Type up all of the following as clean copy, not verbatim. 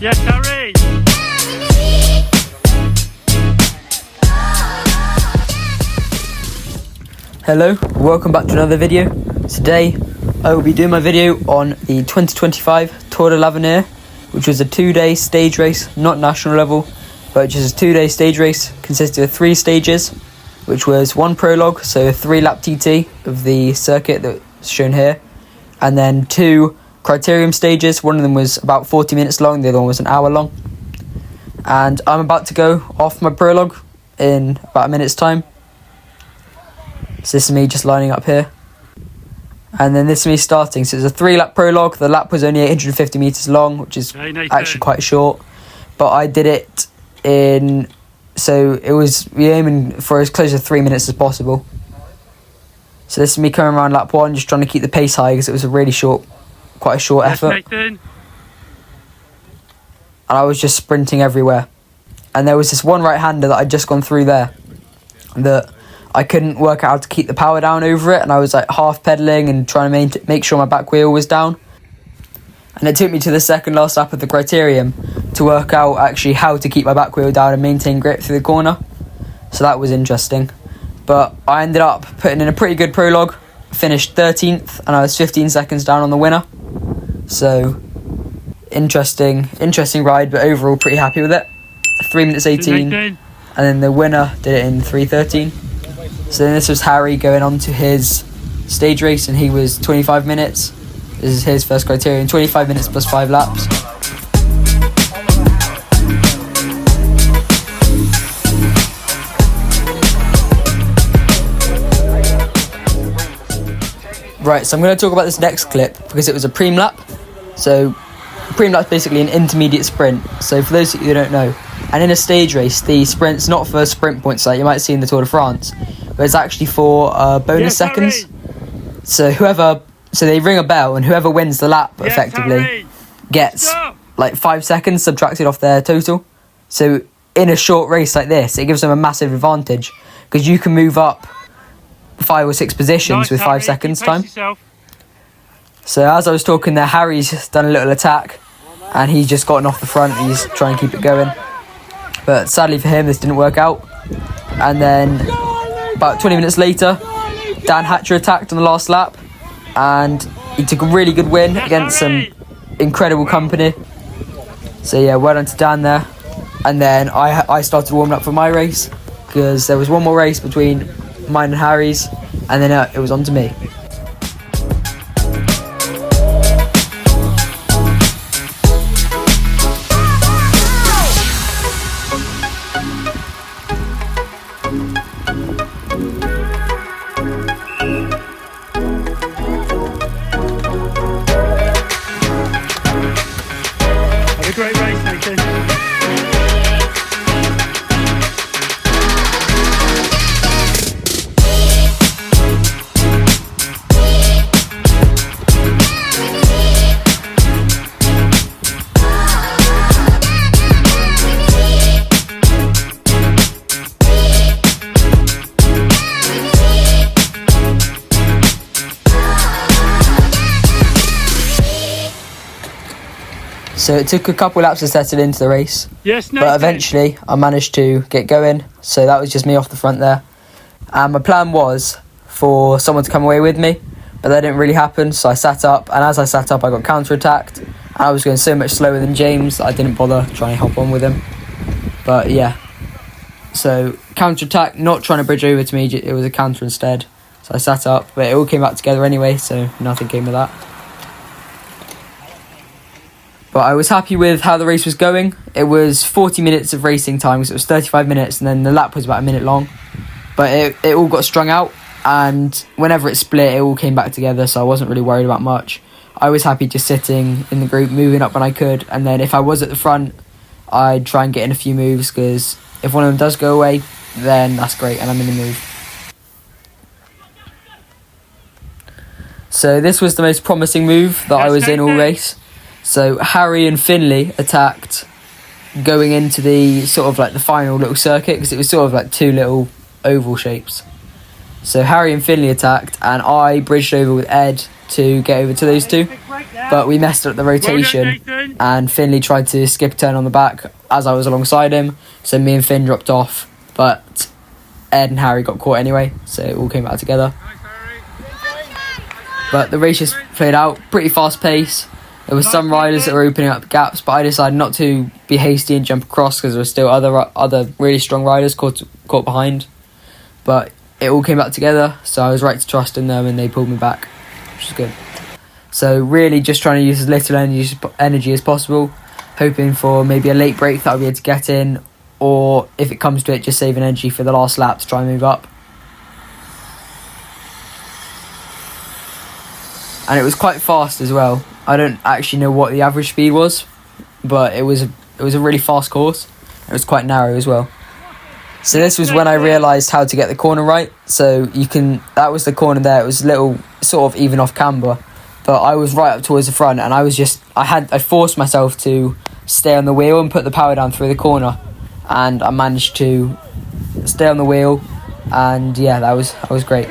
Yes, Harry! Hello, welcome back to another video. Today I will be doing my video on the 2025 Tour de l'Avenir, which was a 2-day stage race, not national level, but just a 2-day stage race consisting of 3 stages, which was 1 prologue, so a 3-lap TT of the circuit that's shown here, and then 2 criterium stages. One of them was about 40 minutes long, the other one was an hour long. And I'm about to go off my prologue in about a minute's time. So this is me just lining up here. And then this is me starting. So it's a 3-lap prologue. The lap was only 850 metres long, which is actually quite short. But I did it in... So it was... We're aiming for as close to 3 minutes as possible. So this is me coming around lap 1, just trying to keep the pace high because it was a really short... Quite a short effort. Nathan. And I was just sprinting everywhere. And there was this one right-hander that I'd just gone through there that I couldn't work out how to keep the power down over it, and I was like half pedalling and trying to make sure my back wheel was down. And it took me to the second last lap of the criterium to work out actually how to keep my back wheel down and maintain grip through the corner. So that was interesting. But I ended up putting in a pretty good prologue, finished 13th, and I was 15 seconds down on the winner. So interesting ride, but overall pretty happy with it. 3 minutes 18, and then the winner did it in 3:13. So then this was Harry going on to his stage race, and he was 25 minutes. This is his first criterion, 25 minutes plus 5 laps. Right, so I'm going to talk about this next clip because it was a preem lap. So preem lap is basically an intermediate sprint. So for those of you who don't know, and in a stage race, the sprint's not for sprint points like you might see in the Tour de France, but it's actually for bonus seconds. So they ring a bell, and whoever wins the lap effectively gets like 5 seconds subtracted off their total. So in a short race like this, it gives them a massive advantage because you can move up 5 or 6 positions with 5 seconds time. So as I was talking there, Harry's just done a little attack, and he's just gotten off the front. He's trying to keep it going, but sadly for him, this didn't work out. And then about 20 minutes later, Dan Hatcher attacked on the last lap, and he took a really good win against some incredible company. So yeah, well done to Dan there. And then I started warming up for my race because there was one more race between mine and Harry's, and then it was on to me. Have a great race, Nathan. So it took a couple laps to settle into the race, Yes, Nathan. but eventually I managed to get going. So that was just me off the front there. And my plan was for someone to come away with me, but that didn't really happen. So I sat up, and as I sat up, I got counter-attacked. And I was going so much slower than James that I didn't bother trying to hop on with him. But yeah, so counter-attack, not trying to bridge over to me, it was a counter instead. So I sat up, but it all came back together anyway, so nothing came of that. But I was happy with how the race was going. It was 40 minutes of racing time, so it was 35 minutes, and then the lap was about a minute long. But it all got strung out, and whenever it split, it all came back together, so I wasn't really worried about much. I was happy just sitting in the group, moving up when I could, and then if I was at the front, I'd try and get in a few moves, because if one of them does go away, then that's great, and I'm in the move. So this was the most promising move that I was in all race. So Harry and Finley attacked going into the sort of like the final little circuit, because it was sort of like 2 little oval shapes. So Harry and Finley attacked, and I bridged over with Ed to get over to those two, but we messed up the rotation, and Finley tried to skip a turn on the back as I was alongside him, so me and Finn dropped off, but Ed and Harry got caught anyway, so it all came back together. But the race just played out pretty fast pace. There were some riders that were opening up gaps, but I decided not to be hasty and jump across because there were still other really strong riders caught behind. But it all came back together, so I was right to trust in them and they pulled me back, which is good. So really just trying to use as little energy as possible, hoping for maybe a late break that I'll be able to get in, or if it comes to it, just saving energy for the last lap to try and move up. And it was quite fast as well. I don't actually know what the average speed was, but it was a really fast course. It was quite narrow as well. So this was when I realised how to get the corner right. So that was the corner there. It was a little sort of even off camber, but I was right up towards the front, and I forced myself to stay on the wheel and put the power down through the corner, and I managed to stay on the wheel, and yeah, that was great.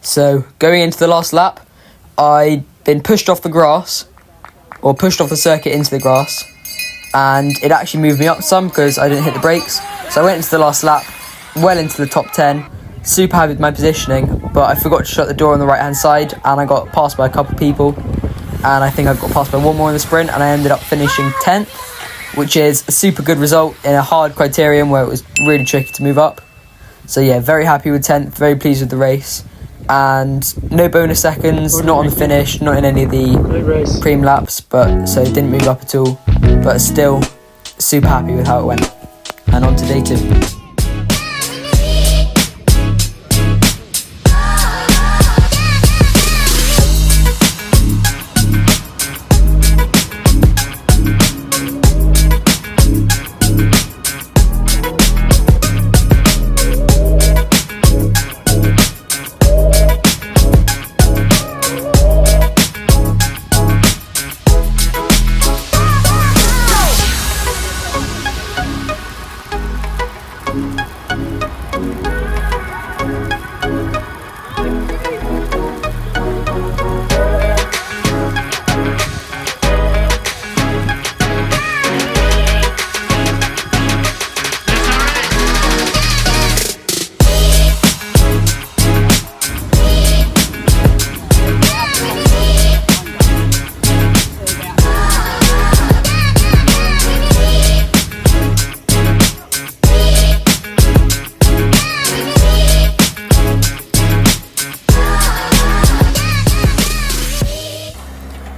So going into the last lap, I'd been pushed off the grass, or pushed off the circuit into the grass, and it actually moved me up some because I didn't hit the brakes. So I went into the last lap, well into the top 10, super happy with my positioning, but I forgot to shut the door on the right hand side, and I got passed by a couple of people, and I think I got passed by one more in the sprint, and I ended up finishing 10th, which is a super good result in a hard criterium where it was really tricky to move up. So yeah, very happy with 10th, very pleased with the race. And no bonus seconds, not on the finish, not in any of the preem laps, but so didn't move up at all, but still super happy with how it went. And on to day 2.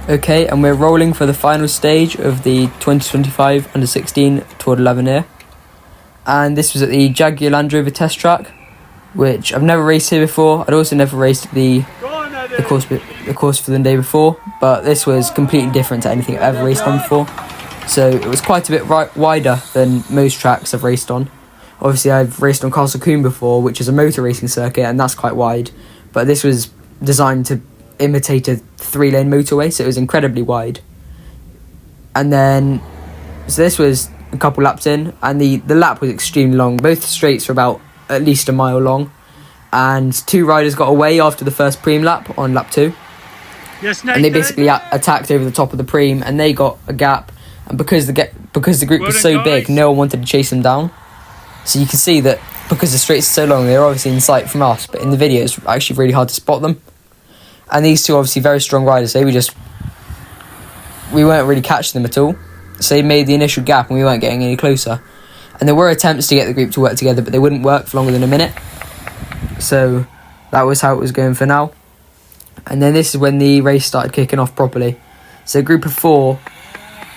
Okay, and we're rolling for the final stage of the 2025 Under-16 Tour de l'Avenir. And this was at the Jaguar Land Rover test track, which I've never raced here before. I'd also never raced the course for the day before, but this was completely different to anything I've ever raced on before. So it was quite a bit wider than most tracks I've raced on. Obviously, I've raced on Castle Combe before, which is a motor racing circuit, and that's quite wide. But this was designed to imitate a 3-lane motorway, so it was incredibly wide. And then, so this was a couple laps in, and the lap was extremely long. Both straights were about at least a mile long, and 2 riders got away after the first preem lap on lap 2. Yes, Nathan. And they basically attacked over the top of the preem, and they got a gap. And because the group was so big, no one wanted to chase them down. So you can see that because the straights are so long, they're obviously in sight from us, but in the video it's actually really hard to spot them. And these two obviously very strong riders, we weren't really catching them at all. So they made the initial gap and we weren't getting any closer. And there were attempts to get the group to work together, but they wouldn't work for longer than a minute. So that was how it was going for now. And then this is when the race started kicking off properly. So a group of 4,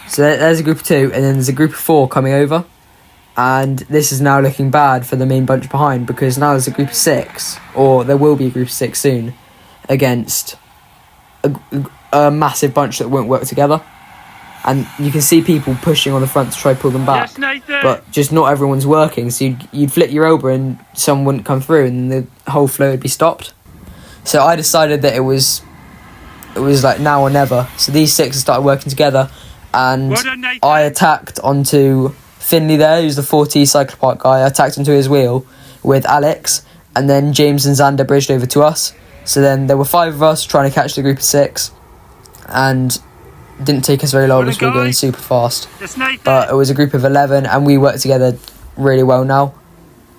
so there's a group of 2, and then there's a group of 4 coming over. And this is now looking bad for the main bunch behind, because now there's a group of 6, or there will be a group of 6 soon, against a massive bunch that won't work together. And you can see people pushing on the front to try to pull them back, but just not everyone's working. So you'd flick your elbow and someone wouldn't come through, and the whole flow would be stopped. So I decided that it was it was like now or never. So these 6 started working together, and Well done, Nathan. I attacked onto Finley there, who's the 4T cycle park guy. I attacked onto his wheel with Alex, and then James and Xander bridged over to us. So then there were 5 of us trying to catch the group of 6, and it didn't take us very long because we were going super fast. That's Nathan. But it was a group of 11, and we worked together really well now.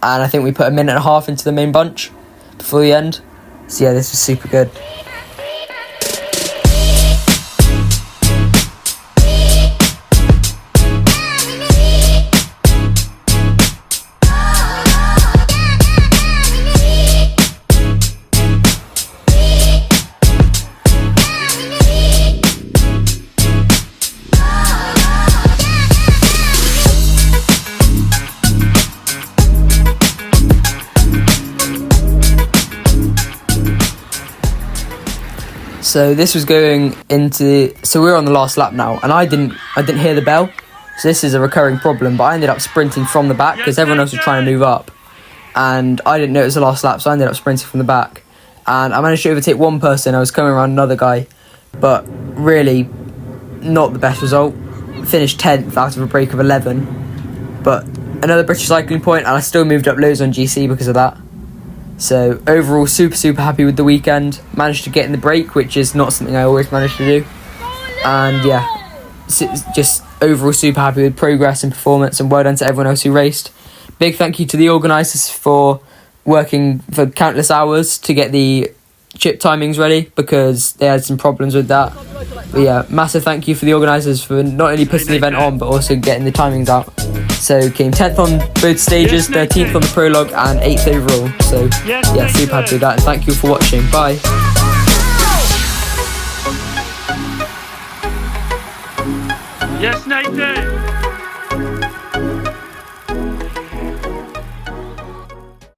And I think we put a minute and a half into the main bunch before the end. So yeah, this was super good. So this was going into, so we were on the last lap now, and I didn't hear the bell. So this is a recurring problem, but I ended up sprinting from the back because everyone else was trying to move up, and I didn't know it was the last lap, so I ended up sprinting from the back, and I managed to overtake one person. I was coming around another guy, but really not the best result. Finished 10th out of a break of 11, but another British cycling point, and I still moved up loads on GC because of that. So overall, super happy with the weekend. Managed to get in the break, which is not something I always manage to do. And yeah, just overall super happy with progress and performance, and well done to everyone else who raced. Big thank you to the organisers for working for countless hours to get the chip timings ready, because they had some problems with that. But yeah, massive thank you for the organisers for not only putting the event on, but also getting the timings out. So came 10th on both stages, 13th on the prologue, and 8th overall. So yeah, super happy with that, and thank you for watching. Bye. Yes, Nathan.